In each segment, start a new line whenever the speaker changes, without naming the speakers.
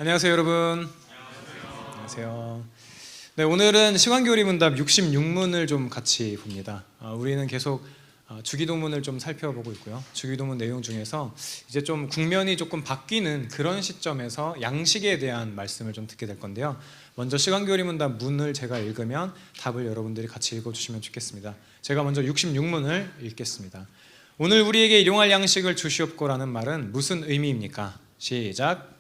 안녕하세요, 여러분. 안녕하세요. 네, 오늘은 시간교리 문답 66문을 좀 같이 봅니다. 우리는 계속 주기도문을 좀 살펴보고 있고요. 주기도문 내용 중에서 이제 좀 국면이 조금 바뀌는 그런 시점에서 양식에 대한 말씀을 좀 듣게 될 건데요. 먼저 시간교리 문답 문을 제가 읽으면 답을 여러분들이 같이 읽어주시면 좋겠습니다. 제가 먼저 66문을 읽겠습니다. 오늘 우리에게 일용할 양식을 주시옵고라는 말은 무슨 의미입니까? 시작.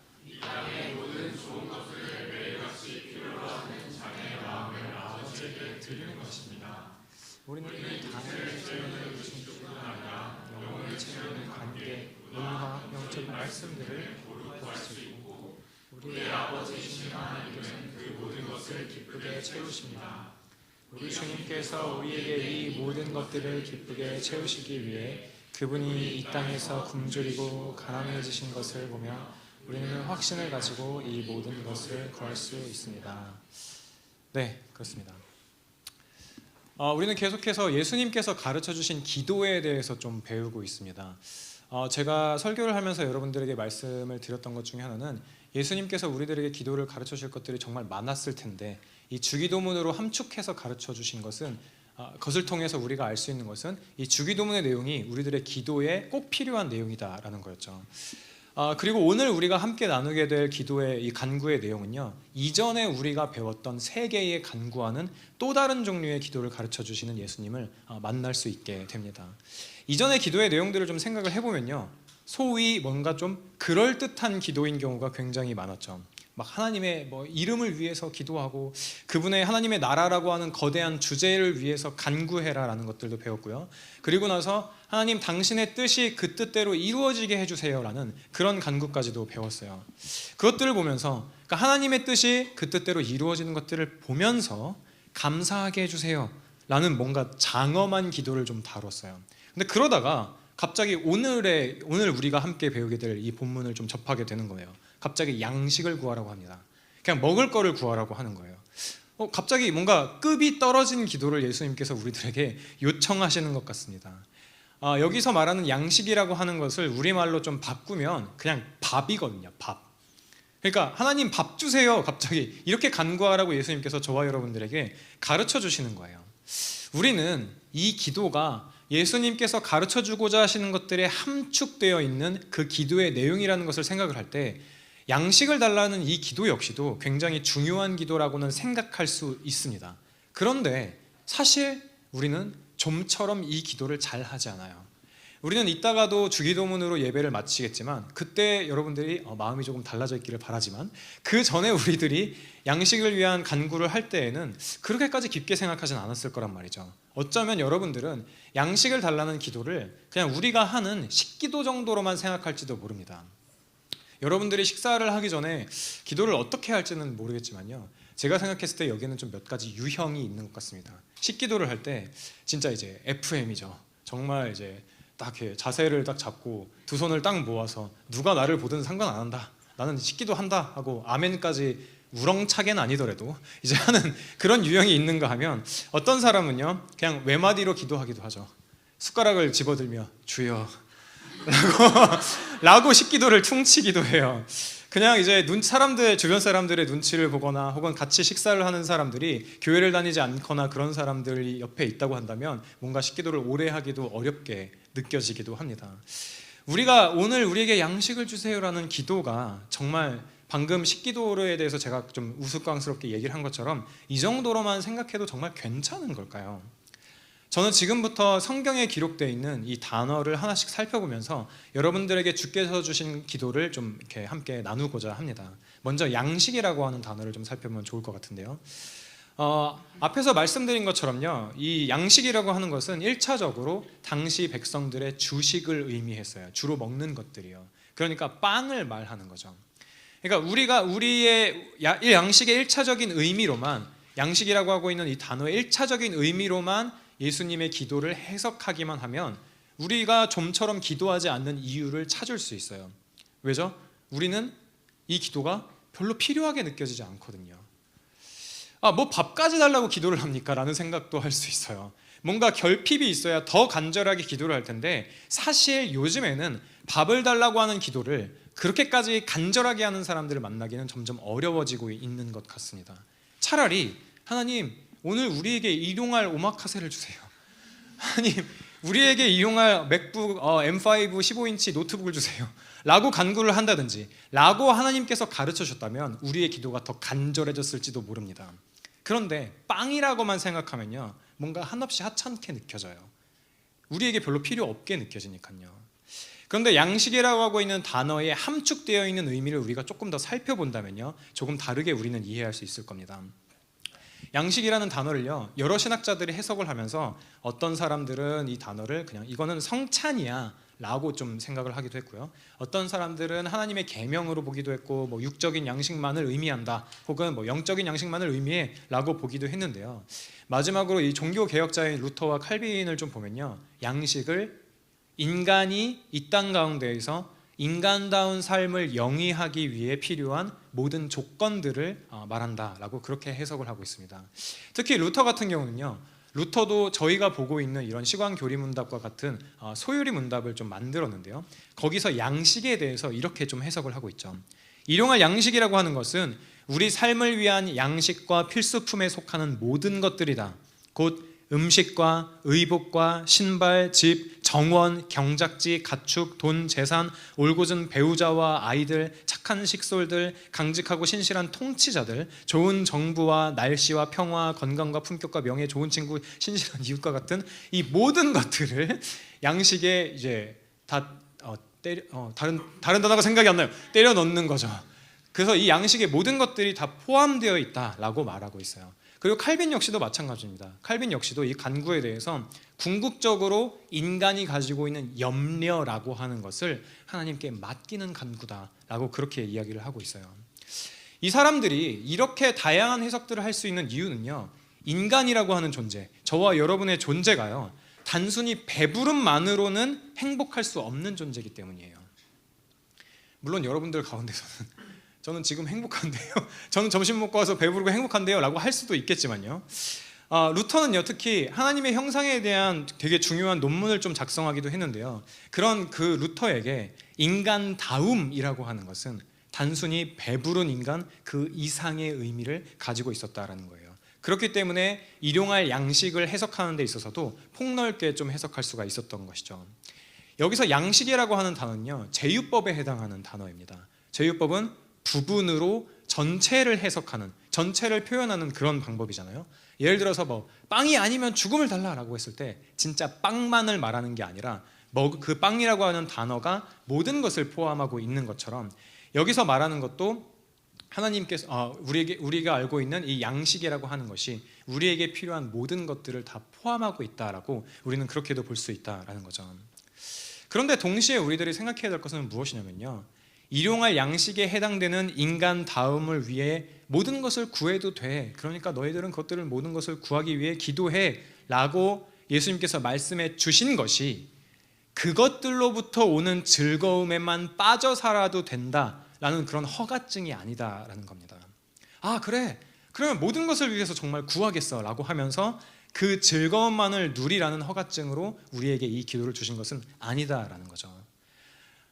우리는 이 단어를 채우는 중뿐만 아니라 영혼을 채우는 관계, 문화, 영적 말씀들을 볼 수 있고 우리의 아버지이신 하나님께서는 그 모든 것을 기쁘게 채우십니다. 우리 주님께서 우리에게 이 모든 것들을 기쁘게 채우시기 위해 그분이 이 땅에서 굶주리고 가난해지신 것을 보며 우리는 확신을 가지고 이 모든 것을 구할 수 있습니다. 네, 그렇습니다. 우리는 계속해서 예수님께서 가르쳐 주신 기도에 대해서 좀 배우고 있습니다. 제가 설교를 하면서 여러분들에게 말씀을 드렸던 것 중에 하나는 예수님께서 우리들에게 기도를 가르쳐 주실 것들이 정말 많았을 텐데 이 주기도문으로 함축해서 가르쳐 주신 것은 그것을 통해서 우리가 알 수 있는 것은 이 주기도문의 내용이 우리들의 기도에 꼭 필요한 내용이다라는 거였죠. 그리고 오늘 우리가 함께 나누게 될 기도의 이 간구의 내용은요, 이전에 우리가 배웠던 세 개의 간구와는 또 다른 종류의 기도를 가르쳐 주시는 예수님을 만날 수 있게 됩니다. 이전의 기도의 내용들을 좀 생각을 해보면요, 소위 뭔가 좀 그럴듯한 기도인 경우가 굉장히 많았죠. 막 하나님의 이름을 위해서 기도하고 그분의 하나님의 나라라고 하는 거대한 주제를 위해서 간구해라라는 것들도 배웠고요. 그리고 나서 하나님 당신의 뜻이 그 뜻대로 이루어지게 해주세요라는 그런 간구까지도 배웠어요. 그것들을 보면서 그러니까 하나님의 뜻이 그 뜻대로 이루어지는 것들을 보면서 감사하게 해주세요라는 뭔가 장엄한 기도를 좀 다뤘어요. 근데 그러다가 갑자기 오늘 우리가 함께 배우게 될 이 본문을 좀 접하게 되는 거예요. 갑자기 양식을 구하라고 합니다. 그냥 먹을 거를 구하라고 하는 거예요. 갑자기 뭔가 급이 떨어진 기도를 예수님께서 우리들에게 요청하시는 것 같습니다. 여기서 말하는 양식이라고 하는 것을 우리말로 좀 바꾸면 그냥 밥이거든요. 밥. 그러니까 하나님 밥 주세요. 갑자기 이렇게 간구하라고 예수님께서 저와 여러분들에게 가르쳐 주시는 거예요. 우리는 이 기도가 예수님께서 가르쳐 주고자 하시는 것들에 함축되어 있는 그 기도의 내용이라는 것을 생각을 할 때 양식을 달라는 이 기도 역시도 굉장히 중요한 기도라고는 생각할 수 있습니다. 그런데 사실 우리는 좀처럼 이 기도를 잘 하지 않아요. 우리는 이따가도 주기도문으로 예배를 마치겠지만 그때 여러분들이 마음이 조금 달라져 있기를 바라지만 그 전에 우리들이 양식을 위한 간구를 할 때에는 그렇게까지 깊게 생각하진 않았을 거란 말이죠. 어쩌면 여러분들은 양식을 달라는 기도를 그냥 우리가 하는 식기도 정도로만 생각할지도 모릅니다. 여러분들이 식사를 하기 전에 기도를 어떻게 할지는 모르겠지만요, 제가 생각했을 때 여기에는 좀 몇 가지 유형이 있는 것 같습니다. 식기도를 할 때 진짜 이제 FM이죠. 정말 이제 딱 이렇게 자세를 딱 잡고 두 손을 딱 모아서 누가 나를 보든 상관 안 한다, 나는 식기도 한다 하고 아멘까지 우렁차게는 아니더라도 이제 하는 그런 유형이 있는가 하면, 어떤 사람은요 그냥 외마디로 기도하기도 하죠. 숟가락을 집어들며 주여 라고 식기도를 퉁치기도 해요. 그냥 이제 주변 사람들의 눈치를 보거나 혹은 같이 식사를 하는 사람들이 교회를 다니지 않거나 그런 사람들이 옆에 있다고 한다면 뭔가 식기도를 오래 하기도 어렵게 느껴지기도 합니다. 우리가 오늘 우리에게 양식을 주세요라는 기도가 정말 방금 식기도에 대해서 제가 좀 우스꽝스럽게 얘기를 한 것처럼 이 정도로만 생각해도 정말 괜찮은 걸까요? 저는 지금부터 성경에 기록되어 있는 이 단어를 하나씩 살펴보면서 여러분들에게 주께서 주신 기도를 좀 이렇게 함께 나누고자 합니다. 먼저 양식이라고 하는 단어를 좀 살펴보면 좋을 것 같은데요. 앞에서 말씀드린 것처럼요, 이 양식이라고 하는 것은 1차적으로 당시 백성들의 주식을 의미했어요. 주로 먹는 것들이요. 그러니까 빵을 말하는 거죠. 그러니까 우리의 양식의 1차적인 의미로만, 양식이라고 하고 있는 이 단어의 1차적인 의미로만 예수님의 기도를 해석하기만 하면 우리가 좀처럼 기도하지 않는 이유를 찾을 수 있어요. 왜죠? 우리는 이 기도가 별로 필요하게 느껴지지 않거든요. 뭐 밥까지 달라고 기도를 합니까? 라는 생각도 할 수 있어요. 뭔가 결핍이 있어야 더 간절하게 기도를 할 텐데 사실 요즘에는 밥을 달라고 하는 기도를 그렇게까지 간절하게 하는 사람들을 만나기는 점점 어려워지고 있는 것 같습니다. 차라리 하나님 오늘 우리에게 일용할 오마카세를 주세요. 하나님 우리에게 이용할 맥북 M5 15인치 노트북을 주세요 라고 간구를 한다든지 라고 하나님께서 가르쳐 주셨다면 우리의 기도가 더 간절해졌을지도 모릅니다. 그런데 빵이라고만 생각하면요 뭔가 한없이 하찮게 느껴져요. 우리에게 별로 필요 없게 느껴지니까요. 그런데 양식이라고 하고 있는 단어에 함축되어 있는 의미를 우리가 조금 더 살펴본다면요 조금 다르게 우리는 이해할 수 있을 겁니다. 양식이라는 단어를요 여러 신학자들이 해석을 하면서 어떤 사람들은 이 단어를 그냥 이거는 성찬이야 라고 좀 생각을 하기도 했고요. 어떤 사람들은 하나님의 계명으로 보기도 했고 뭐 육적인 양식만을 의미한다 혹은 뭐 영적인 양식만을 의미해 라고 보기도 했는데요. 마지막으로 이 종교개혁자인 루터와 칼빈을 좀 보면요 양식을 인간이 이 땅 가운데에서 인간다운 삶을 영위하기 위해 필요한 모든 조건들을 말한다라고 그렇게 해석을 하고 있습니다. 특히 루터 같은 경우는요 루터도 저희가 보고 있는 이런 시광교리문답과 같은 소유리 문답을 좀 만들었는데요 거기서 양식에 대해서 이렇게 좀 해석을 하고 있죠. 일용할 양식이라고 하는 것은 우리 삶을 위한 양식과 필수품에 속하는 모든 것들이다. 곧 음식과 의복과 신발, 집, 정원, 경작지, 가축, 돈, 재산, 올곧은 배우자와 아이들, 착한 식솔들, 강직하고 신실한 통치자들, 좋은 정부와 날씨와 평화, 건강과 품격과 명예, 좋은 친구, 신실한 이웃과 같은 이 모든 것들을 양식에 이제 다 다른 단어가 생각이 안 나요. 때려 넣는 거죠. 그래서 이 양식의 모든 것들이 다 포함되어 있다라고 말하고 있어요. 그리고 칼빈 역시도 마찬가지입니다. 칼빈 역시도 이 간구에 대해서 궁극적으로 인간이 가지고 있는 염려라고 하는 것을 하나님께 맡기는 간구다라고 그렇게 이야기를 하고 있어요. 이 사람들이 이렇게 다양한 해석들을 할 수 있는 이유는요 인간이라고 하는 존재, 저와 여러분의 존재가요 단순히 배부름만으로는 행복할 수 없는 존재이기 때문이에요. 물론 여러분들 가운데서는 저는 지금 행복한데요 저는 점심 먹고 와서 배부르고 행복한데요 라고 할 수도 있겠지만요 루터는요 특히 하나님의 형상에 대한 되게 중요한 논문을 좀 작성하기도 했는데요 그런 그 루터에게 인간다움이라고 하는 것은 단순히 배부른 인간 그 이상의 의미를 가지고 있었다라는 거예요. 그렇기 때문에 일용할 양식을 해석하는 데 있어서도 폭넓게 좀 해석할 수가 있었던 것이죠. 여기서 양식이라고 하는 단어는요 제유법에 해당하는 단어입니다. 제유법은 부분으로 전체를 해석하는, 전체를 표현하는 그런 방법이잖아요. 예를 들어서 뭐 빵이 아니면 죽음을 달라라고 했을 때 진짜 빵만을 말하는 게 아니라 그 빵이라고 하는 단어가 모든 것을 포함하고 있는 것처럼 여기서 말하는 것도 하나님께서 우리가 알고 있는 이 양식이라고 하는 것이 우리에게 필요한 모든 것들을 다 포함하고 있다라고 우리는 그렇게도 볼 수 있다라는 거죠. 그런데 동시에 우리들이 생각해야 될 것은 무엇이냐면요 일용할 양식에 해당되는 인간다움을 위해 모든 것을 구해도 돼. 그러니까 너희들은 그것들을 모든 것을 구하기 위해 기도해 라고 예수님께서 말씀해 주신 것이 그것들로부터 오는 즐거움에만 빠져 살아도 된다라는 그런 허가증이 아니다라는 겁니다. 아 그래? 그러면 모든 것을 위해서 정말 구하겠어 라고 하면서 그 즐거움만을 누리라는 허가증으로 우리에게 이 기도를 주신 것은 아니다라는 거죠.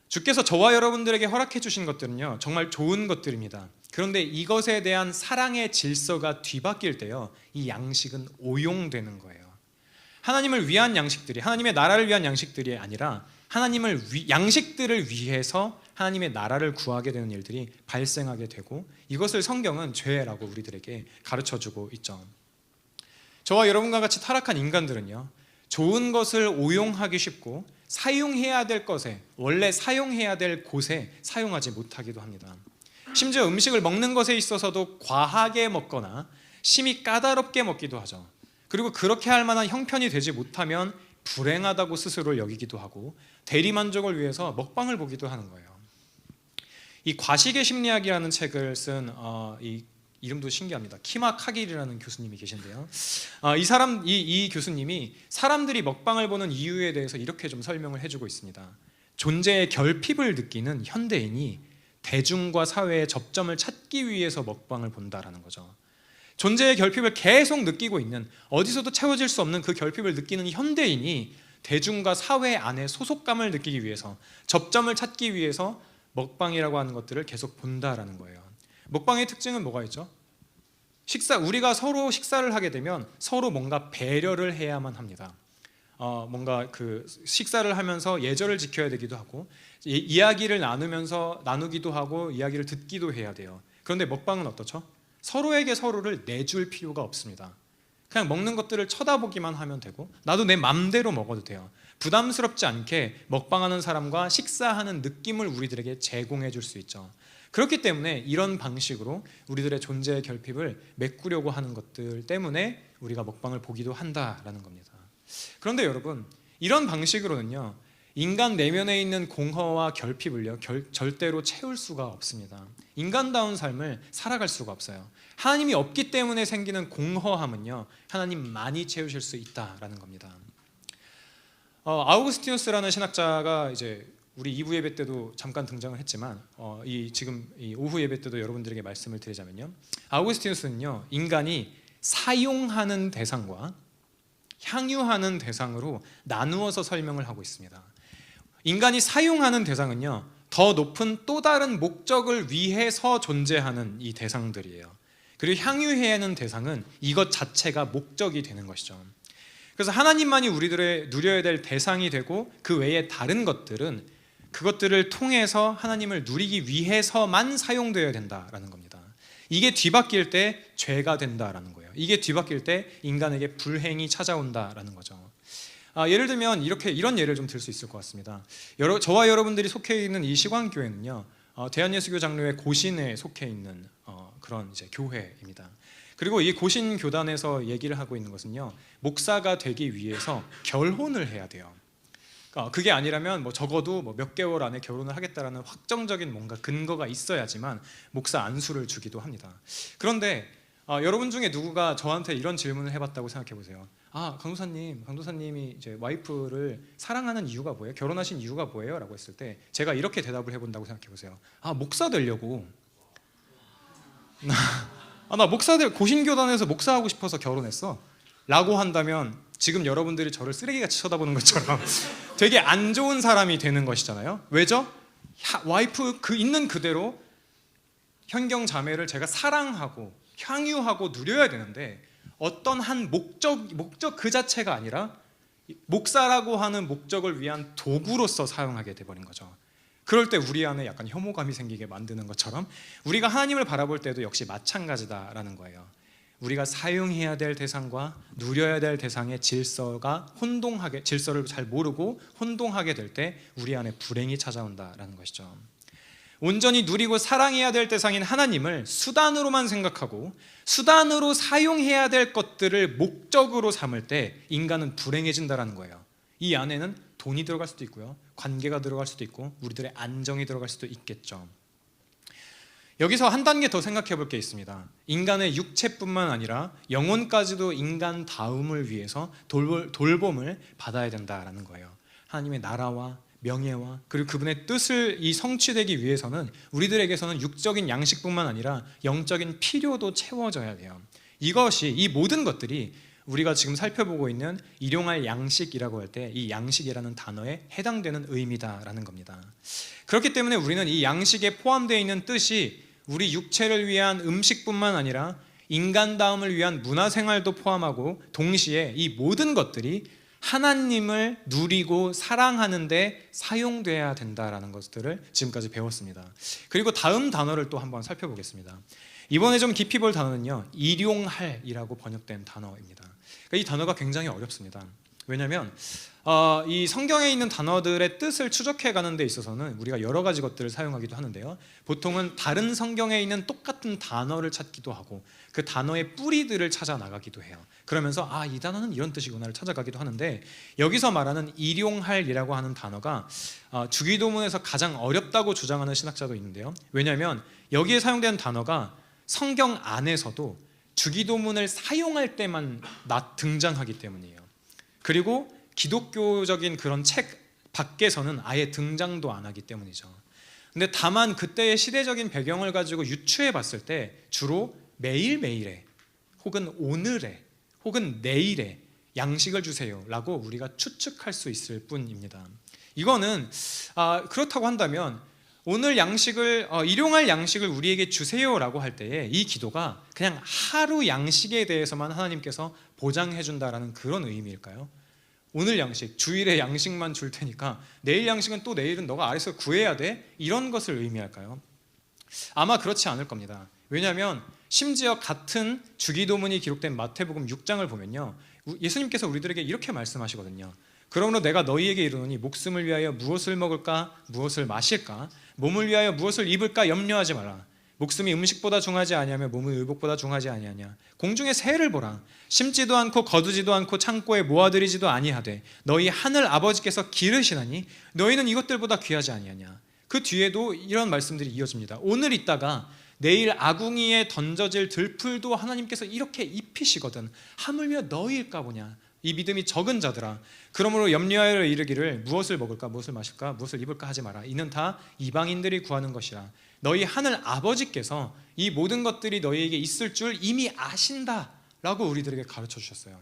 주께서 저와 여러분들에게 허락해 주신 것들은요 정말 좋은 것들입니다. 그런데 이것에 대한 사랑의 질서가 뒤바뀔 때요 이 양식은 오용되는 거예요. 하나님을 위한 양식들이, 하나님의 나라를 위한 양식들이 아니라 양식들을 위해서 하나님의 나라를 구하게 되는 일들이 발생하게 되고 이것을 성경은 죄라고 우리들에게 가르쳐주고 있죠. 저와 여러분과 같이 타락한 인간들은요 좋은 것을 오용하기 쉽고 사용해야 될 것에, 원래 사용해야 될 곳에 사용하지 못하기도 합니다. 심지어 음식을 먹는 것에 있어서도 과하게 먹거나 심히 까다롭게 먹기도 하죠. 그리고 그렇게 할 만한 형편이 되지 못하면 불행하다고 스스로를 여기기도 하고 대리만족을 위해서 먹방을 보기도 하는 거예요. 이 과식의 심리학이라는 책을 쓴 이 이름도 신기합니다. 키마 카길이라는 교수님이 계신데요. 이 교수님이 사람들이 먹방을 보는 이유에 대해서 이렇게 좀 설명을 해주고 있습니다. 존재의 결핍을 느끼는 현대인이 대중과 사회의 접점을 찾기 위해서 먹방을 본다라는 거죠. 존재의 결핍을 계속 느끼고 있는, 어디서도 채워질 수 없는 그 결핍을 느끼는 현대인이 대중과 사회 안에 소속감을 느끼기 위해서, 접점을 찾기 위해서 먹방이라고 하는 것들을 계속 본다라는 거예요. 먹방의 특징은 뭐가 있죠? 우리가 서로 식사를 하게 되면 서로 뭔가 배려를 해야만 합니다. 뭔가 그 식사를 하면서 예절을 지켜야 되기도 하고 이야기를 나누기도 하고 이야기를 듣기도 해야 돼요. 그런데 먹방은 어떻죠? 서로에게 서로를 내줄 필요가 없습니다. 그냥 먹는 것들을 쳐다보기만 하면 되고 나도 내 맘대로 먹어도 돼요. 부담스럽지 않게 먹방하는 사람과 식사하는 느낌을 우리들에게 제공해 줄 수 있죠. 그렇기 때문에 이런 방식으로 우리들의 존재의 결핍을 메꾸려고 하는 것들 때문에 우리가 먹방을 보기도 한다라는 겁니다. 그런데 여러분, 이런 방식으로는요, 인간 내면에 있는 공허와 결핍을요 절대로 채울 수가 없습니다. 인간다운 삶을 살아갈 수가 없어요. 하나님이 없기 때문에 생기는 공허함은요, 하나님만이 채우실 수 있다라는 겁니다. 아우구스티누스라는 신학자가 이제 우리 2부 예배 때도 잠깐 등장을 했지만 지금 이 오후 예배 때도 여러분들에게 말씀을 드리자면요, 아우구스티누스는요, 인간이 사용하는 대상과 향유하는 대상으로 나누어서 설명을 하고 있습니다. 인간이 사용하는 대상은요, 더 높은 또 다른 목적을 위해서 존재하는 이 대상들이에요. 그리고 향유해야 하는 대상은 이것 자체가 목적이 되는 것이죠. 그래서 하나님만이 우리들의 누려야 될 대상이 되고 그 외에 다른 것들은 그것들을 통해서 하나님을 누리기 위해서만 사용되어야 된다라는 겁니다. 이게 뒤바뀔 때 죄가 된다라는 거예요. 이게 뒤바뀔 때 인간에게 불행이 찾아온다라는 거죠. 예를 들면 이런 예를 좀 들 수 있을 것 같습니다. 저와 여러분들이 속해 있는 이 시광교회는요, 대한예수교 장로회 고신에 속해 있는 그런 이제 교회입니다. 그리고 이 고신 교단에서 얘기를 하고 있는 것은요, 목사가 되기 위해서 결혼을 해야 돼요. 그게 아니라면 적어도 몇 개월 안에 결혼을 하겠다라는 확정적인 뭔가 근거가 있어야지만 목사 안수를 주기도 합니다. 그런데 여러분 중에 누구가 저한테 이런 질문을 해봤다고 생각해 보세요. 강도사님이 이제 와이프를 사랑하는 이유가 뭐예요? 결혼하신 이유가 뭐예요? 라고 했을 때 제가 이렇게 대답을 해본다고 생각해 보세요. 목사 되려고. 나 고신교단에서 목사하고 싶어서 결혼했어 라고 한다면 지금 여러분들이 저를 쓰레기같이 쳐다보는 것처럼 되게 안 좋은 사람이 되는 것이잖아요. 왜죠? 와이프 있는 그대로 현경 자매를 제가 사랑하고 향유하고 누려야 되는데 어떤 한 목적 그 자체가 아니라 목사라고 하는 목적을 위한 도구로서 사용하게 돼버린 거죠. 그럴 때 우리 안에 약간 혐오감이 생기게 만드는 것처럼 우리가 하나님을 바라볼 때도 역시 마찬가지다라는 거예요. 우리가 사용해야 될 대상과 누려야 될 대상의 질서를 잘 모르고 혼동하게 될 때 우리 안에 불행이 찾아온다라는 것이죠. 온전히 누리고 사랑해야 될 대상인 하나님을 수단으로만 생각하고 수단으로 사용해야 될 것들을 목적으로 삼을 때 인간은 불행해진다는 거예요. 이 안에는 돈이 들어갈 수도 있고요, 관계가 들어갈 수도 있고 우리들의 안정이 들어갈 수도 있겠죠. 여기서 한 단계 더 생각해 볼 게 있습니다. 인간의 육체뿐만 아니라 영혼까지도 인간다움을 위해서 돌봄을 받아야 된다라는 거예요. 하나님의 나라와 명예와 그리고 그분의 뜻을 성취되기 위해서는 우리들에게서는 육적인 양식뿐만 아니라 영적인 필요도 채워져야 돼요. 이 모든 것들이 우리가 지금 살펴보고 있는 일용할 양식이라고 할 때 이 양식이라는 단어에 해당되는 의미다라는 겁니다. 그렇기 때문에 우리는 이 양식에 포함되어 있는 뜻이 우리 육체를 위한 음식뿐만 아니라 인간다움을 위한 문화생활도 포함하고 동시에 이 모든 것들이 하나님을 누리고 사랑하는 데 사용돼야 된다라는 것들을 지금까지 배웠습니다. 그리고 다음 단어를 또 한번 살펴보겠습니다. 이번에 좀 깊이 볼 단어는요, 일용할이라고 번역된 단어입니다. 이 단어가 굉장히 어렵습니다. 왜냐하면 이 성경에 있는 단어들의 뜻을 추적해 가는 데 있어서는 우리가 여러 가지 것들을 사용하기도 하는데요, 보통은 다른 성경에 있는 똑같은 단어를 찾기도 하고 그 단어의 뿌리들을 찾아 나가기도 해요. 그러면서 이 단어는 이런 뜻이구나를 찾아가기도 하는데, 여기서 말하는 일용할이라고 하는 단어가 주기도문에서 가장 어렵다고 주장하는 신학자도 있는데요, 왜냐하면 여기에 사용되는 단어가 성경 안에서도 주기도문을 사용할 때만 등장하기 때문이에요. 그리고 기독교적인 그런 책 밖에서는 아예 등장도 안 하기 때문이죠. 근데 다만 그때의 시대적인 배경을 가지고 유추해 봤을 때 주로 매일매일에 혹은 오늘에 혹은 내일에 양식을 주세요 라고 우리가 추측할 수 있을 뿐입니다. 이거는 그렇다고 한다면 오늘 양식을 일용할 양식을 우리에게 주세요라고 할 때에 이 기도가 그냥 하루 양식에 대해서만 하나님께서 보장해 준다라는 그런 의미일까요? 오늘 양식, 주일에 양식만 줄 테니까 내일 양식은 또 내일은 너가 알아서 구해야 돼? 이런 것을 의미할까요? 아마 그렇지 않을 겁니다. 왜냐하면 심지어 같은 주기도문이 기록된 마태복음 6장을 보면요, 예수님께서 우리들에게 이렇게 말씀하시거든요. 그러므로 내가 너희에게 이르노니 목숨을 위하여 무엇을 먹을까 무엇을 마실까 몸을 위하여 무엇을 입을까 염려하지 마라. 목숨이 음식보다 중하지 아니하며 몸은 의복보다 중하지 아니하냐. 공중의 새를 보라. 심지도 않고 거두지도 않고 창고에 모아들이지도 아니하되 너희 하늘 아버지께서 기르시나니 너희는 이것들보다 귀하지 아니하냐. 그 뒤에도 이런 말씀들이 이어집니다. 오늘 있다가 내일 아궁이에 던져질 들풀도 하나님께서 이렇게 입히시거든 하물며 너희일까 보냐. 이 믿음이 적은 자들아, 그러므로 염려하여 이르기를 무엇을 먹을까 무엇을 마실까 무엇을 입을까 하지 마라. 이는 다 이방인들이 구하는 것이라. 너희 하늘 아버지께서 이 모든 것들이 너희에게 있을 줄 이미 아신다 라고 우리들에게 가르쳐 주셨어요.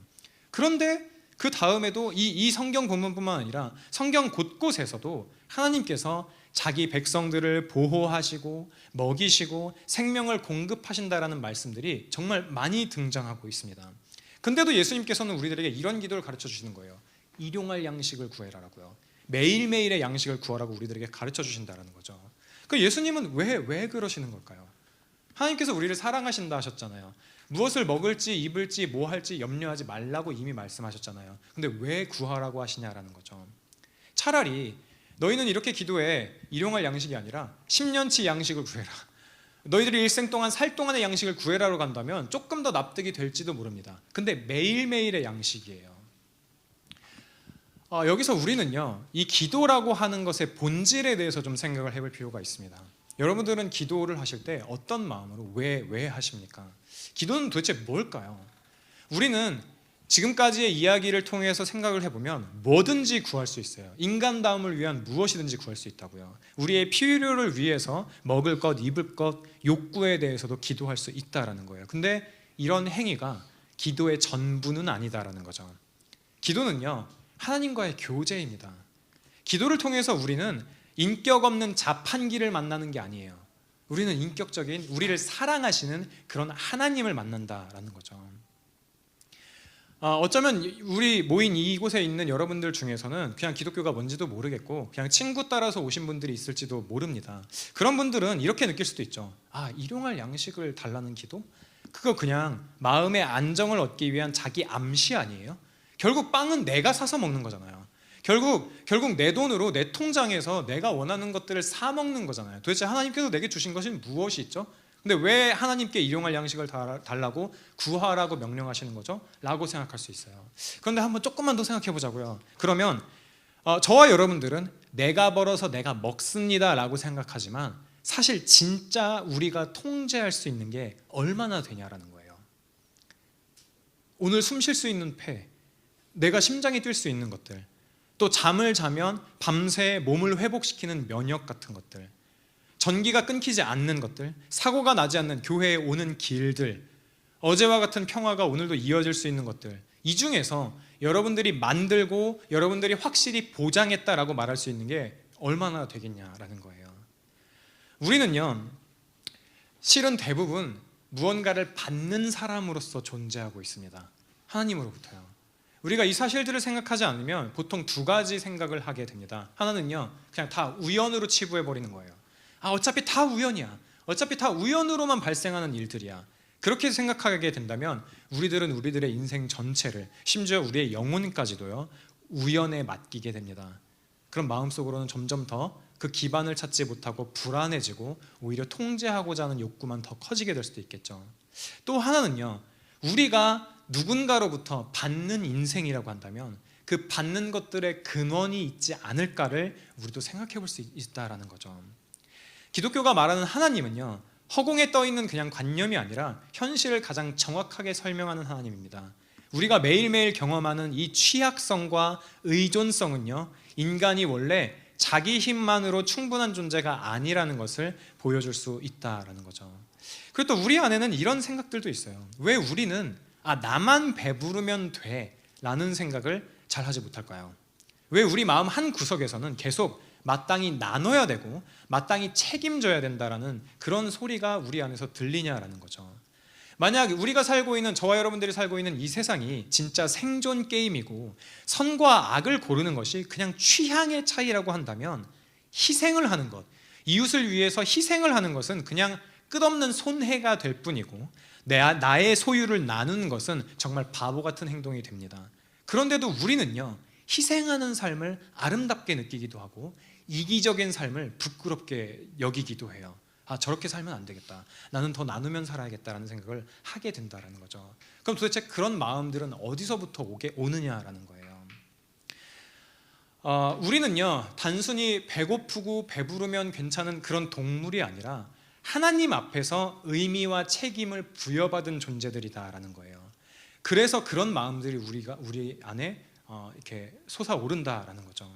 그런데 그 다음에도 이 성경 본문뿐만 아니라 성경 곳곳에서도 하나님께서 자기 백성들을 보호하시고 먹이시고 생명을 공급하신다라는 말씀들이 정말 많이 등장하고 있습니다. 근데도 예수님께서는 우리들에게 이런 기도를 가르쳐 주시는 거예요. 일용할 양식을 구해라라고요. 매일매일의 양식을 구하라고 우리들에게 가르쳐 주신다라는 거죠. 그 예수님은 왜 그러시는 걸까요? 하나님께서 우리를 사랑하신다 하셨잖아요. 무엇을 먹을지 입을지 뭐 할지 염려하지 말라고 이미 말씀하셨잖아요. 근데 왜 구하라고 하시냐라는 거죠. 차라리 너희는 이렇게 기도해 일용할 양식이 아니라 10년치 양식을 구해라. 너희들이 일생 동안 살 동안의 양식을 구해라로 간다면 조금 더 납득이 될지도 모릅니다. 근데 매일매일의 양식이에요. 여기서 우리는요, 이 기도라고 하는 것의 본질에 대해서 좀 생각을 해볼 필요가 있습니다. 여러분들은 기도를 하실 때 어떤 마음으로 왜 하십니까? 기도는 도대체 뭘까요? 우리는 지금까지의 이야기를 통해서 생각을 해보면 뭐든지 구할 수 있어요. 인간다움을 위한 무엇이든지 구할 수 있다고요. 우리의 필요를 위해서 먹을 것, 입을 것, 욕구에 대해서도 기도할 수 있다라는 거예요. 근데 이런 행위가 기도의 전부는 아니다라는 거죠. 기도는요, 하나님과의 교제입니다. 기도를 통해서 우리는 인격 없는 자판기를 만나는 게 아니에요. 우리는 인격적인 우리를 사랑하시는 그런 하나님을 만난다라는 거죠. 어쩌면 우리 모인 이곳에 있는 여러분들 중에서는 그냥 기독교가 뭔지도 모르겠고 그냥 친구 따라서 오신 분들이 있을지도 모릅니다. 그런 분들은 이렇게 느낄 수도 있죠. 일용할 양식을 달라는 기도? 그거 그냥 마음의 안정을 얻기 위한 자기 암시 아니에요? 결국 빵은 내가 사서 먹는 거잖아요. 결국 내 돈으로 내 통장에서 내가 원하는 것들을 사 먹는 거잖아요. 도대체 하나님께서 내게 주신 것은 무엇이 있죠? 근데 왜 하나님께 일용할 양식을 달라고 구하라고 명령하시는 거죠? 라고 생각할 수 있어요. 그런데 한번 조금만 더 생각해 보자고요. 그러면 저와 여러분들은 내가 벌어서 내가 먹습니다 라고 생각하지만 사실 진짜 우리가 통제할 수 있는 게 얼마나 되냐라는 거예요. 오늘 숨 쉴 수 있는 폐, 내가 심장이 뛸 수 있는 것들, 또 잠을 자면 밤새 몸을 회복시키는 면역 같은 것들, 전기가 끊기지 않는 것들, 사고가 나지 않는 교회에 오는 길들, 어제와 같은 평화가 오늘도 이어질 수 있는 것들, 이 중에서 여러분들이 만들고 여러분들이 확실히 보장했다라고 말할 수 있는 게 얼마나 되겠냐라는 거예요. 우리는요, 실은 대부분 무언가를 받는 사람으로서 존재하고 있습니다. 하나님으로부터요. 우리가 이 사실들을 생각하지 않으면 보통 두 가지 생각을 하게 됩니다. 하나는요, 그냥 다 우연으로 치부해버리는 거예요. 어차피 다 우연이야. 어차피 다 우연으로만 발생하는 일들이야. 그렇게 생각하게 된다면 우리들은 우리들의 인생 전체를, 심지어 우리의 영혼까지도요, 우연에 맡기게 됩니다. 그럼 마음속으로는 점점 더 그 기반을 찾지 못하고 불안해지고 오히려 통제하고자 하는 욕구만 더 커지게 될 수도 있겠죠. 또 하나는요, 우리가 누군가로부터 받는 인생이라고 한다면 그 받는 것들의 근원이 있지 않을까를 우리도 생각해 볼 수 있다라는 거죠. 기독교가 말하는 하나님은요, 허공에 떠있는 그냥 관념이 아니라 현실을 가장 정확하게 설명하는 하나님입니다. 우리가 매일매일 경험하는 이 취약성과 의존성은요, 인간이 원래 자기 힘만으로 충분한 존재가 아니라는 것을 보여줄 수 있다라는 거죠. 그리고 또 우리 안에는 이런 생각들도 있어요. 왜 우리는 나만 배부르면 돼 라는 생각을 잘 하지 못할까요? 왜 우리 마음 한 구석에서는 계속 마땅히 나눠야 되고 마땅히 책임져야 된다라는 그런 소리가 우리 안에서 들리냐라는 거죠. 만약 우리가 살고 있는, 저와 여러분들이 살고 있는 이 세상이 진짜 생존 게임이고 선과 악을 고르는 것이 그냥 취향의 차이라고 한다면 희생을 하는 것, 이웃을 위해서 희생을 하는 것은 그냥 끝없는 손해가 될 뿐이고 나의 소유를 나누는 것은 정말 바보 같은 행동이 됩니다. 그런데도 우리는요, 희생하는 삶을 아름답게 느끼기도 하고 이기적인 삶을 부끄럽게 여기기도 해요. 아, 저렇게 살면 안 되겠다, 나는 더 나누면 살아야겠다라는 생각을 하게 된다는 거죠. 그럼 도대체 그런 마음들은 어디서부터 오느냐라는 거예요. 우리는요, 단순히 배고프고 배부르면 괜찮은 그런 동물이 아니라 하나님 앞에서 의미와 책임을 부여받은 존재들이다라는 거예요. 그래서 그런 마음들이 우리 안에 이렇게 솟아오른다라는 거죠.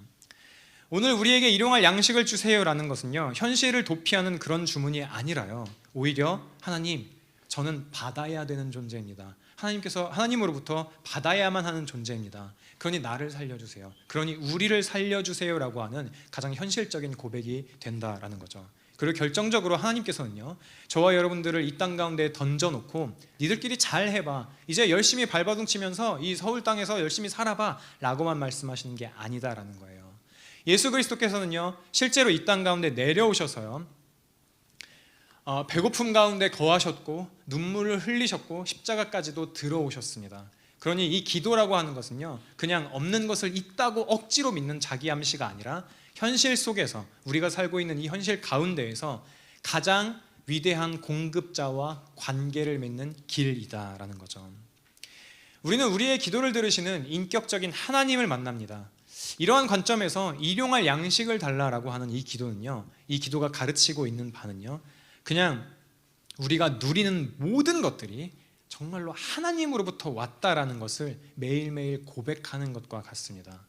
오늘 우리에게 일용할 양식을 주세요라는 것은요, 현실을 도피하는 그런 주문이 아니라요, 오히려 하나님, 저는 받아야 되는 존재입니다. 하나님으로부터 받아야만 하는 존재입니다. 그러니 나를 살려주세요, 그러니 우리를 살려주세요라고 하는 가장 현실적인 고백이 된다라는 거죠. 그리고 결정적으로 하나님께서는요, 저와 여러분들을 이 땅 가운데 던져놓고 니들끼리 잘 해봐, 이제 열심히 발버둥 치면서 이 서울 땅에서 열심히 살아봐 라고만 말씀하시는 게 아니다라는 거예요. 예수 그리스도께서는요, 실제로 이 땅 가운데 내려오셔서요, 배고픔 가운데 거하셨고 눈물을 흘리셨고 십자가까지도 들어오셨습니다. 그러니 이 기도라고 하는 것은요, 그냥 없는 것을 있다고 억지로 믿는 자기 암시가 아니라 현실 속에서, 우리가 살고 있는 이 현실 가운데에서 가장 위대한 공급자와 관계를 맺는 길이다라는 거죠. 우리는 우리의 기도를 들으시는 인격적인 하나님을 만납니다. 이러한 관점에서 일용할 양식을 달라라고 하는 이 기도는요, 이 기도가 가르치고 있는 바는요, 그냥 우리가 누리는 모든 것들이 정말로 하나님으로부터 왔다라는 것을 매일매일 고백하는 것과 같습니다.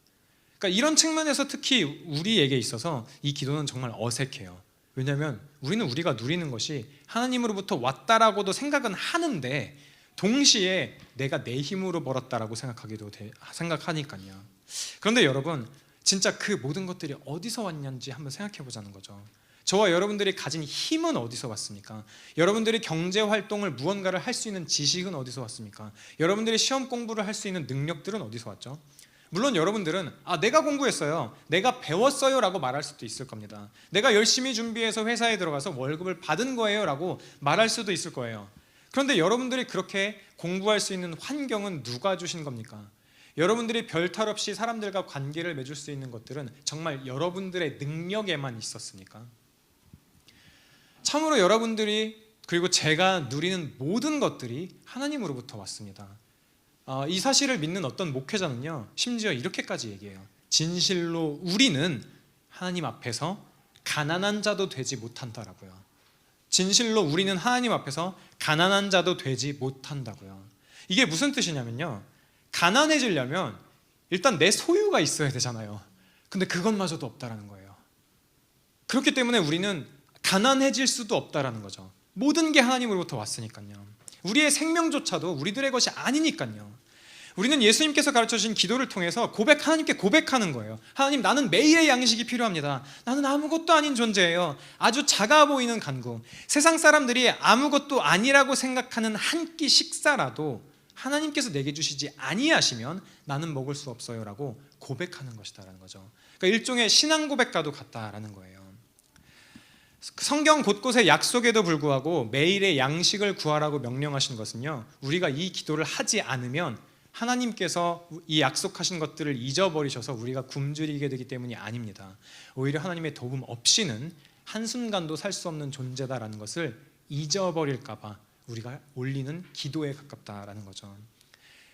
그러니까 이런 측면에서 특히 우리에게 있어서 이 기도는 정말 어색해요. 왜냐하면 우리는 우리가 누리는 것이 하나님으로부터 왔다라고도 생각은 하는데 동시에 내가 내 힘으로 벌었다라고 생각하니까요. 그런데 여러분, 진짜 그 모든 것들이 어디서 왔는지 한번 생각해 보자는 거죠. 저와 여러분들이 가진 힘은 어디서 왔습니까? 여러분들이 경제활동을 무언가를 할 수 있는 지식은 어디서 왔습니까? 여러분들이 시험 공부를 할 수 있는 능력들은 어디서 왔죠? 물론 여러분들은 내가 공부했어요, 내가 배웠어요 라고 말할 수도 있을 겁니다. 내가 열심히 준비해서 회사에 들어가서 월급을 받은 거예요 라고 말할 수도 있을 거예요. 그런데 여러분들이 그렇게 공부할 수 있는 환경은 누가 주신 겁니까? 여러분들이 별탈 없이 사람들과 관계를 맺을 수 있는 것들은 정말 여러분들의 능력에만 있었습니까? 참으로 여러분들이, 그리고 제가 누리는 모든 것들이 하나님으로부터 왔습니다. 이 사실을 믿는 어떤 목회자는요, 심지어 이렇게까지 얘기해요. 진실로 우리는 하나님 앞에서 가난한 자도 되지 못한다라고요. 진실로 우리는 하나님 앞에서 가난한 자도 되지 못한다고요. 이게 무슨 뜻이냐면요, 가난해지려면 일단 내 소유가 있어야 되잖아요. 근데 그것마저도 없다라는 거예요. 그렇기 때문에 우리는 가난해질 수도 없다라는 거죠. 모든 게 하나님으로부터 왔으니까요. 우리의 생명조차도 우리들의 것이 아니니까요. 우리는 예수님께서 가르쳐주신 기도를 통해서 하나님께 고백하는 거예요. 하나님, 나는 매일의 양식이 필요합니다. 나는 아무것도 아닌 존재예요. 아주 작아 보이는 간구, 세상 사람들이 아무것도 아니라고 생각하는 한 끼 식사라도 하나님께서 내게 주시지 아니하시면 나는 먹을 수 없어요 라고 고백하는 것이다라는 거죠. 그러니까 일종의 신앙 고백과도 같다라는 거예요. 성경 곳곳에 약속에도 불구하고 매일의 양식을 구하라고 명령하신 것은요, 우리가 이 기도를 하지 않으면 하나님께서 이 약속하신 것들을 잊어버리셔서 우리가 굶주리게 되기 때문이 아닙니다. 오히려 하나님의 도움 없이는 한순간도 살 수 없는 존재다라는 것을 잊어버릴까 봐 우리가 올리는 기도에 가깝다라는 거죠.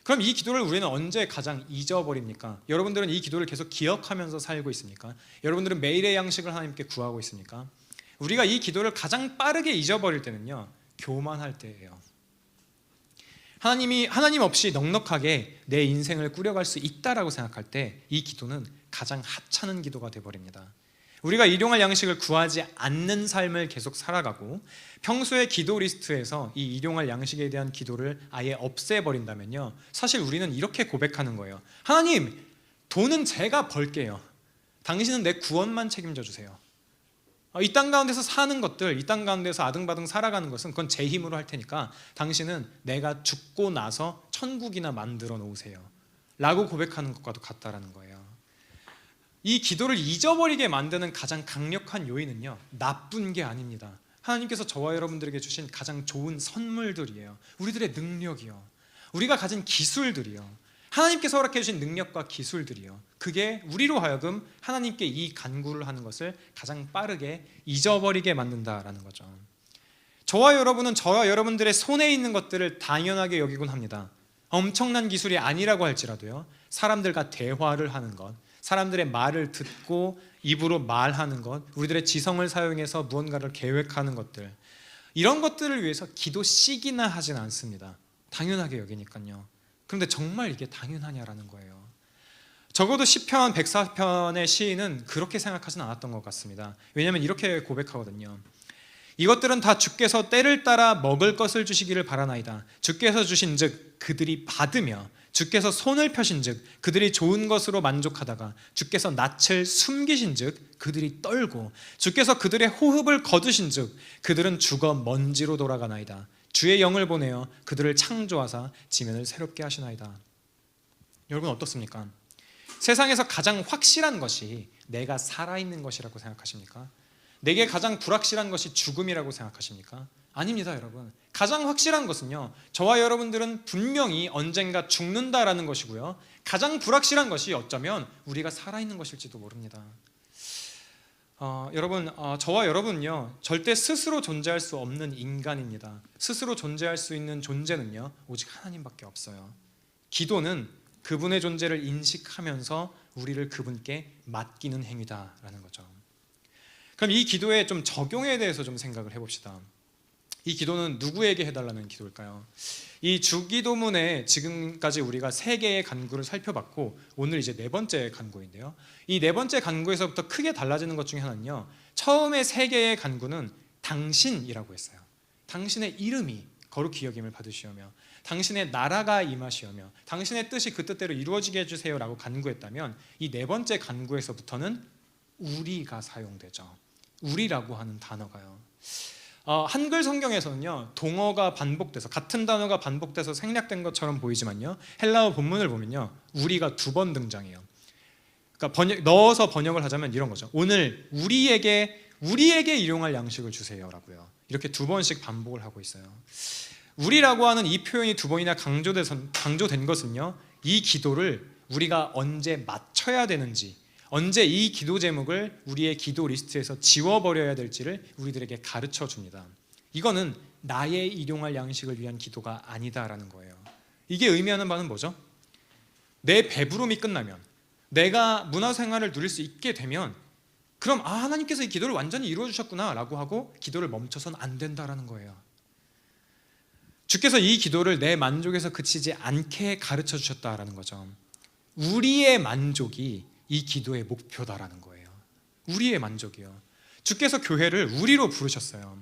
그럼 이 기도를 우리는 언제 가장 잊어버립니까? 여러분들은 이 기도를 계속 기억하면서 살고 있습니까? 여러분들은 매일의 양식을 하나님께 구하고 있습니까? 우리가 이 기도를 가장 빠르게 잊어버릴 때는요, 교만할 때예요. 하나님 없이 넉넉하게 내 인생을 꾸려갈 수 있다라고 생각할 때 이 기도는 가장 하찮은 기도가 되어버립니다. 우리가 일용할 양식을 구하지 않는 삶을 계속 살아가고 평소의 기도 리스트에서 이 일용할 양식에 대한 기도를 아예 없애버린다면요, 사실 우리는 이렇게 고백하는 거예요. 하나님, 돈은 제가 벌게요. 당신은 내 구원만 책임져 주세요. 이 땅 가운데서 사는 것들, 이 땅 가운데서 아등바등 살아가는 것은 그건 제 힘으로 할 테니까 당신은 내가 죽고 나서 천국이나 만들어 놓으세요 라고 고백하는 것과도 같다라는 거예요. 이 기도를 잊어버리게 만드는 가장 강력한 요인은요, 나쁜 게 아닙니다. 하나님께서 저와 여러분들에게 주신 가장 좋은 선물들이에요. 우리들의 능력이요, 우리가 가진 기술들이요, 하나님께서 허락해 주신 능력과 기술들이요, 그게 우리로 하여금 하나님께 이 간구를 하는 것을 가장 빠르게 잊어버리게 만든다라는 거죠. 저와 여러분은 저와 여러분들의 손에 있는 것들을 당연하게 여기곤 합니다. 엄청난 기술이 아니라고 할지라도요, 사람들과 대화를 하는 것, 사람들의 말을 듣고 입으로 말하는 것, 우리들의 지성을 사용해서 무언가를 계획하는 것들, 이런 것들을 위해서 기도씩이나 하진 않습니다. 당연하게 여기니까요. 그런데 정말 이게 당연하냐라는 거예요. 적어도 시편 104편의 시인은 그렇게 생각하진 않았던 것 같습니다. 왜냐하면 이렇게 고백하거든요. 이것들은 다 주께서 때를 따라 먹을 것을 주시기를 바라나이다. 주께서 주신즉 그들이 받으며, 주께서 손을 펴신즉 그들이 좋은 것으로 만족하다가, 주께서 낯을 숨기신즉 그들이 떨고, 주께서 그들의 호흡을 거두신즉 그들은 죽어 먼지로 돌아가나이다. 주의 영을 보내어 그들을 창조하사 지면을 새롭게 하시나이다. 여러분 어떻습니까? 세상에서 가장 확실한 것이 내가 살아있는 것이라고 생각하십니까? 내게 가장 불확실한 것이 죽음이라고 생각하십니까? 아닙니다, 여러분. 가장 확실한 것은요, 저와 여러분들은 분명히 언젠가 죽는다라는 것이고요, 가장 불확실한 것이 어쩌면 우리가 살아있는 것일지도 모릅니다. 여러분, 저와 여러분은요, 절대 스스로 존재할 수 없는 인간입니다. 스스로 존재할 수 있는 존재는요, 오직 하나님밖에 없어요. 기도는 그분의 존재를 인식하면서 우리를 그분께 맡기는 행위다라는 거죠. 그럼 이 기도의 좀 적용에 대해서 좀 생각을 해봅시다. 이 기도는 누구에게 해달라는 기도일까요? 이 주기도문에 지금까지 우리가 3개의 간구를 살펴봤고, 오늘 이제 4번째 간구인데요, 이 4번째 간구에서부터 크게 달라지는 것 중에 하나는요, 처음에 3개의 간구는 당신이라고 했어요. 당신의 이름이 거룩히 여김을 받으시오며, 당신의 나라가 임하시오며, 당신의 뜻이 그 뜻대로 이루어지게 해주세요 라고 간구했다면, 이 4번째 간구에서부터는 우리가 사용되죠. 우리라고 하는 단어가요. 한글 성경에서는요, 동어가 반복돼서, 같은 단어가 반복돼서 생략된 것처럼 보이지만요, 헬라어 본문을 보면요, 우리가 2번 등장해요. 그러니까 넣어서 번역을 하자면 이런 거죠. 오늘 우리에게 일용할 양식을 주세요라고요. 이렇게 2번씩 반복을 하고 있어요. 우리라고 하는 이 표현이 2번이나 강조된 것은요, 이 기도를 우리가 언제 맞춰야 되는지, 언제 이 기도 제목을 우리의 기도 리스트에서 지워버려야 될지를 우리들에게 가르쳐 줍니다. 이거는 나의 일용할 양식을 위한 기도가 아니다라는 거예요. 이게 의미하는 바는 뭐죠? 내 배부름이 끝나면, 내가 문화생활을 누릴 수 있게 되면, 그럼 하나님께서 이 기도를 완전히 이루어 주셨구나 라고 하고 기도를 멈춰서는 안 된다라는 거예요. 주께서 이 기도를 내 만족에서 그치지 않게 가르쳐 주셨다라는 거죠. 우리의 만족이 이 기도의 목표다라는 거예요. 우리의 만족이요. 주께서 교회를 우리로 부르셨어요.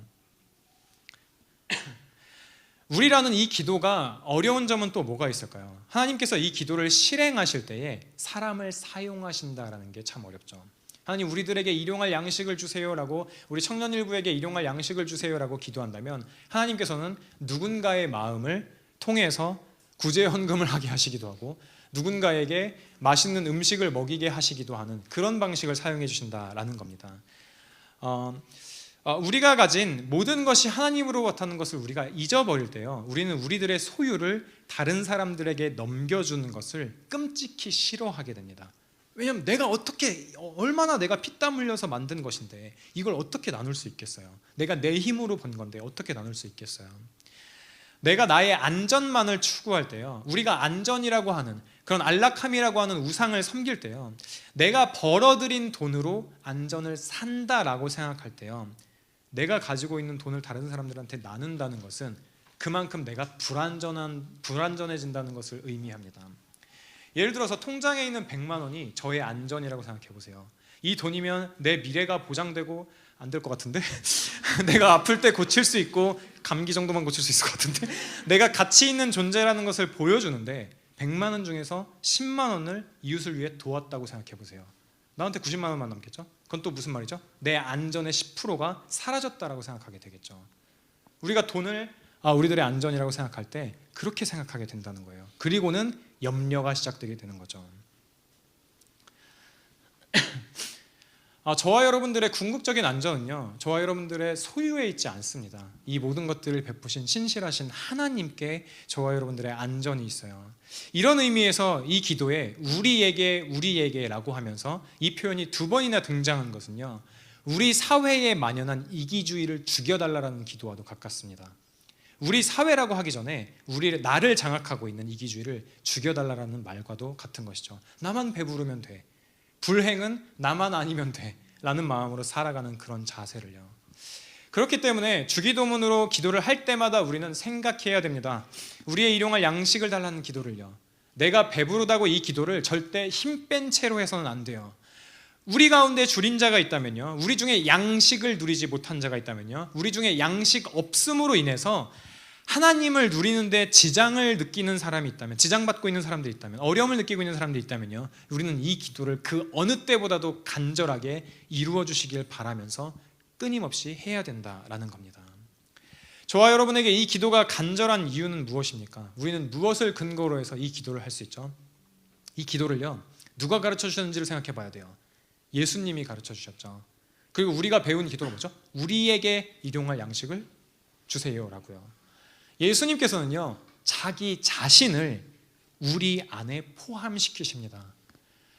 우리라는 이 기도가 어려운 점은 또 뭐가 있을까요? 하나님께서 이 기도를 실행하실 때에 사람을 사용하신다라는 게 참 어렵죠. 하나님, 우리들에게 일용할 양식을 주세요라고, 우리 청년일부에게 일용할 양식을 주세요라고 기도한다면 하나님께서는 누군가의 마음을 통해서 구제 헌금을 하게 하시기도 하고, 누군가에게 맛있는 음식을 먹이게 하시기도 하는 그런 방식을 사용해 주신다라는 겁니다. 우리가 가진 모든 것이 하나님으로부터는 것을 우리가 잊어버릴 때요, 우리는 우리들의 소유를 다른 사람들에게 넘겨주는 것을 끔찍히 싫어하게 됩니다. 왜냐하면 내가 얼마나 내가 피땀 흘려서 만든 것인데 이걸 어떻게 나눌 수 있겠어요? 내가 내 힘으로 번 건데 어떻게 나눌 수 있겠어요? 내가 나의 안전만을 추구할 때요, 우리가 안전이라고 하는 그런 안락함이라고 하는 우상을 섬길 때요, 내가 벌어들인 돈으로 안전을 산다라고 생각할 때요, 내가 가지고 있는 돈을 다른 사람들한테 나눈다는 것은 그만큼 내가 불안전해진다는 것을 의미합니다. 예를 들어서 통장에 있는 100만 원이 저의 안전이라고 생각해 보세요. 이 돈이면 내 미래가 보장되고, 안 될 것 같은데 내가 아플 때 고칠 수 있고 감기 정도만 고칠 수 있을 것 같은데 내가 가치 있는 존재라는 것을 보여주는데 100만 원 중에서 10만 원을 이웃을 위해 도왔다고 생각해 보세요. 나한테 90만 원만 남겠죠? 그건 또 무슨 말이죠? 내 안전의 10%가 사라졌다라고 생각하게 되겠죠. 우리가 돈을 우리들의 안전이라고 생각할 때 그렇게 생각하게 된다는 거예요. 그리고는 염려가 시작되게 되는 거죠. 저와 여러분들의 궁극적인 안전은요, 저와 여러분들의 소유에 있지 않습니다. 이 모든 것들을 베푸신 신실하신 하나님께 저와 여러분들의 안전이 있어요. 이런 의미에서 이 기도에 우리에게라고 하면서 이 표현이 2번이나 등장한 것은요, 우리 사회에 만연한 이기주의를 죽여달라는 기도와도 가깝습니다. 우리 사회라고 하기 전에 나를 장악하고 있는 이기주의를 죽여달라는 말과도 같은 것이죠. 나만 배부르면 돼, 불행은 나만 아니면 돼 라는 마음으로 살아가는 그런 자세를요. 그렇기 때문에 주기도문으로 기도를 할 때마다 우리는 생각해야 됩니다. 우리의 일용할 양식을 달라는 기도를요, 내가 배부르다고 이 기도를 절대 힘 뺀 채로 해서는 안 돼요. 우리 가운데 줄인 자가 있다면요, 우리 중에 양식을 누리지 못한 자가 있다면요, 우리 중에 양식 없음으로 인해서 하나님을 누리는데 지장을 느끼는 사람이 있다면, 지장받고 있는 사람들이 있다면, 어려움을 느끼고 있는 사람들이 있다면요, 우리는 이 기도를 그 어느 때보다도 간절하게 이루어 주시길 바라면서 끊임없이 해야 된다라는 겁니다. 저와 여러분에게 이 기도가 간절한 이유는 무엇입니까? 우리는 무엇을 근거로 해서 이 기도를 할 수 있죠? 이 기도를요, 누가 가르쳐 주셨는지를 생각해 봐야 돼요. 예수님이 가르쳐 주셨죠. 그리고 우리가 배운 기도가 뭐죠? 우리에게 일용할 양식을 주세요라고요. 예수님께서는요, 자기 자신을 우리 안에 포함시키십니다.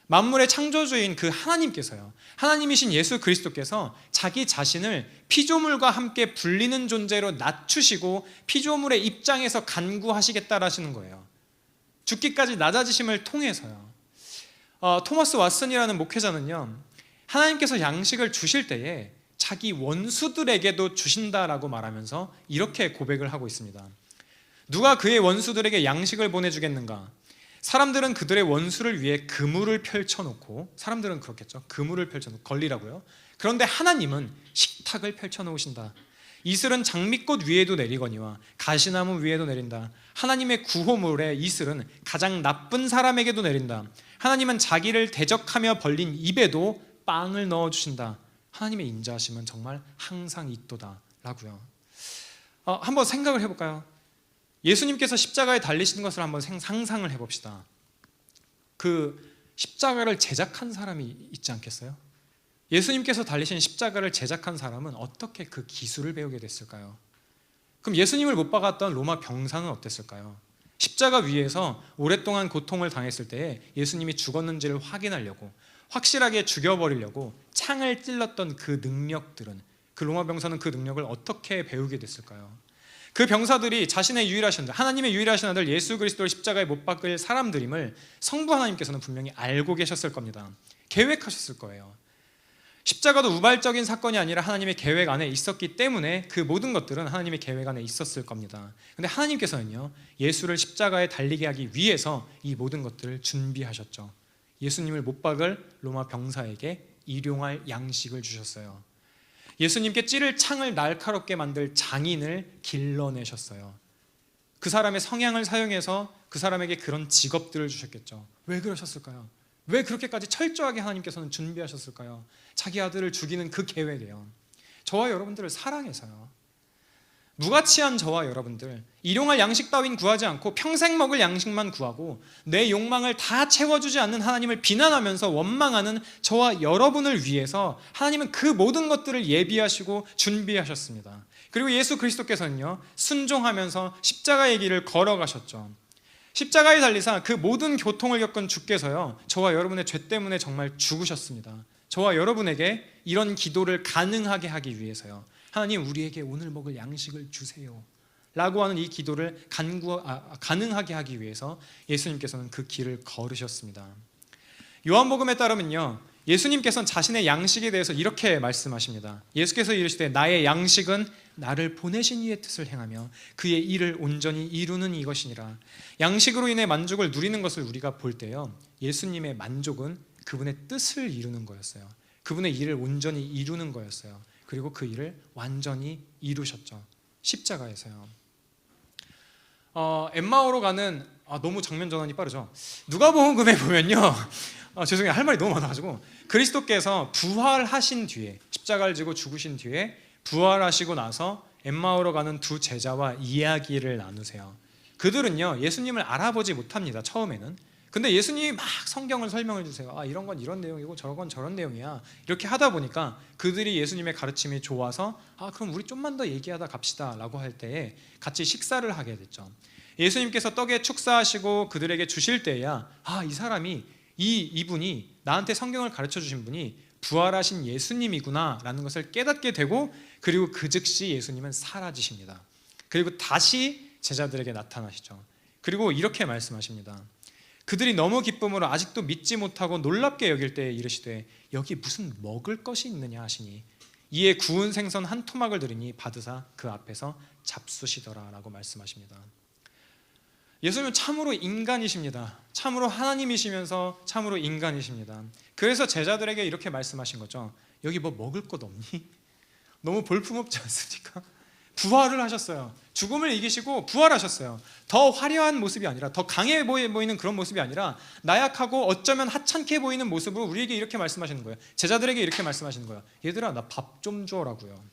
만물의 창조주인 그 하나님께서요, 하나님이신 예수 그리스도께서 자기 자신을 피조물과 함께 불리는 존재로 낮추시고 피조물의 입장에서 간구하시겠다라시는 거예요. 죽기까지 낮아지심을 통해서요. 토마스 왓슨이라는 목회자는요, 하나님께서 양식을 주실 때에 자기 원수들에게도 주신다라고 말하면서 이렇게 고백을 하고 있습니다. 누가 그의 원수들에게 양식을 보내주겠는가? 사람들은 그들의 원수를 위해 그물을 펼쳐놓고, 사람들은 그렇겠죠, 그물을 펼쳐놓고 걸리라고요. 그런데 하나님은 식탁을 펼쳐놓으신다. 이슬은 장미꽃 위에도 내리거니와 가시나무 위에도 내린다. 하나님의 구호물의 이슬은 가장 나쁜 사람에게도 내린다. 하나님은 자기를 대적하며 벌린 입에도 빵을 넣어주신다. 하나님의 인자하심은 정말 항상 있도다 라고요. 한번 생각을 해볼까요? 예수님께서 십자가에 달리신 것을 한번 상상을 해봅시다. 그 십자가를 제작한 사람이 있지 않겠어요? 예수님께서 달리신 십자가를 제작한 사람은 어떻게 그 기술을 배우게 됐을까요? 그럼 예수님을 못 박았던 로마 병사는 어땠을까요? 십자가 위에서 오랫동안 고통을 당했을 때에 예수님이 죽었는지를 확인하려고, 확실하게 죽여버리려고 창을 찔렀던 그 능력들은, 그 로마 병사는 그 능력을 어떻게 배우게 됐을까요? 그 병사들이 자신의 유일하신 아들, 하나님의 유일하신 아들 예수 그리스도를 십자가에 못 박을 사람들임을 성부 하나님께서는 분명히 알고 계셨을 겁니다. 계획하셨을 거예요. 십자가도 우발적인 사건이 아니라 하나님의 계획 안에 있었기 때문에 그 모든 것들은 하나님의 계획 안에 있었을 겁니다. 근데 하나님께서는요, 예수를 십자가에 달리게 하기 위해서 이 모든 것들을 준비하셨죠. 예수님을 못 박을 로마 병사에게 일용할 양식을 주셨어요. 예수님께 찌를 창을 날카롭게 만들 장인을 길러내셨어요. 그 사람의 성향을 사용해서 그 사람에게 그런 직업들을 주셨겠죠. 왜 그러셨을까요? 왜 그렇게까지 철저하게 하나님께서는 준비하셨을까요? 자기 아들을 죽이는 그 계획이에요. 저와 여러분들을 사랑해서요. 무가치한 저와 여러분들, 일용할 양식 따윈 구하지 않고 평생 먹을 양식만 구하고 내 욕망을 다 채워주지 않는 하나님을 비난하면서 원망하는 저와 여러분을 위해서 하나님은 그 모든 것들을 예비하시고 준비하셨습니다. 그리고 예수 그리스도께서는요, 순종하면서 십자가의 길을 걸어가셨죠. 십자가에 달리사 그 모든 고통을 겪은 주께서요, 저와 여러분의 죄 때문에 정말 죽으셨습니다. 저와 여러분에게 이런 기도를 가능하게 하기 위해서요, 하나님 우리에게 오늘 먹을 양식을 주세요 라고 하는 이 기도를 가능하게 하기 위해서 예수님께서는 그 길을 걸으셨습니다. 요한복음에 따르면요, 예수님께서는 자신의 양식에 대해서 이렇게 말씀하십니다. 예수께서 이르시되 나의 양식은 나를 보내신 이의 뜻을 행하며 그의 일을 온전히 이루는 이것이니라. 양식으로 인해 만족을 누리는 것을 우리가 볼 때요, 예수님의 만족은 그분의 뜻을 이루는 거였어요. 그분의 일을 온전히 이루는 거였어요. 그리고 그 일을 완전히 이루셨죠. 십자가에서요. 엠마오로 가는, 너무 장면 전환이 빠르죠. 누가복음에 보면요, 죄송해요. 할 말이 너무 많아가지고 그리스도께서 부활하신 뒤에 십자가를 지고 죽으신 뒤에 부활하시고 나서 엠마오로 가는 두 제자와 이야기를 나누세요. 그들은요 예수님을 알아보지 못합니다. 처음에는. 근데 예수님이 막 성경을 설명해 주세요. 이런 건 이런 내용이고 저런 건 저런 내용이야. 이렇게 하다 보니까 그들이 예수님의 가르침이 좋아서 그럼 우리 좀만 더 얘기하다 갑시다 라고 할 때에 같이 식사를 하게 됐죠. 예수님께서 떡에 축사하시고 그들에게 주실 때야 이 사람이 이분이 나한테 성경을 가르쳐 주신 분이 부활하신 예수님이구나 라는 것을 깨닫게 되고, 그리고 그 즉시 예수님은 사라지십니다. 그리고 다시 제자들에게 나타나시죠. 그리고 이렇게 말씀하십니다. 그들이 너무 기쁨으로 아직도 믿지 못하고 놀랍게 여길 때에 이르시되 여기 무슨 먹을 것이 있느냐 하시니 이에 구운 생선 한 토막을 들으니 받으사 그 앞에서 잡수시더라 라고 말씀하십니다. 예수님은 참으로 인간이십니다. 참으로 하나님이시면서 참으로 인간이십니다. 그래서 제자들에게 이렇게 말씀하신 거죠. 여기 뭐 먹을 것 없니? 너무 볼품없지 않습니까? 부활을 하셨어요. 죽음을 이기시고 부활하셨어요. 더 화려한 모습이 아니라, 더 강해 보이는 그런 모습이 아니라 나약하고 어쩌면 하찮게 보이는 모습으로 우리에게 이렇게 말씀하시는 거예요. 제자들에게 이렇게 말씀하시는 거예요. 얘들아 나 밥 좀 줘라고요.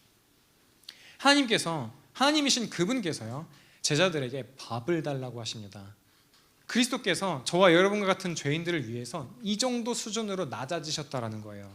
하나님이신 그분께서요 제자들에게 밥을 달라고 하십니다. 그리스도께서 저와 여러분과 같은 죄인들을 위해서 이 정도 수준으로 낮아지셨다라는 거예요.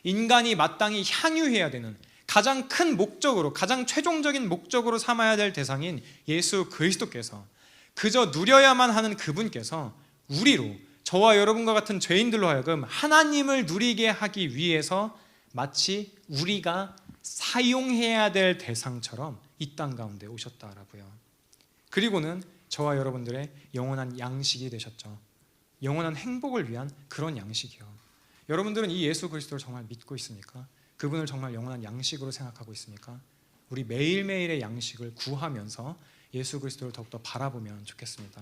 인간이 마땅히 향유해야 되는 가장 큰 목적으로, 가장 최종적인 목적으로 삼아야 될 대상인 예수 그리스도께서, 그저 누려야만 하는 그분께서 우리로, 저와 여러분과 같은 죄인들로 하여금 하나님을 누리게 하기 위해서 마치 우리가 사용해야 될 대상처럼 이 땅 가운데 오셨다라고요. 그리고는 저와 여러분들의 영원한 양식이 되셨죠. 영원한 행복을 위한 그런 양식이요. 여러분들은 이 예수 그리스도를 정말 믿고 있습니까? 그분을 정말 영원한 양식으로 생각하고 있습니까? 우리 매일매일의 양식을 구하면서 예수 그리스도를 더욱더 바라보면 좋겠습니다.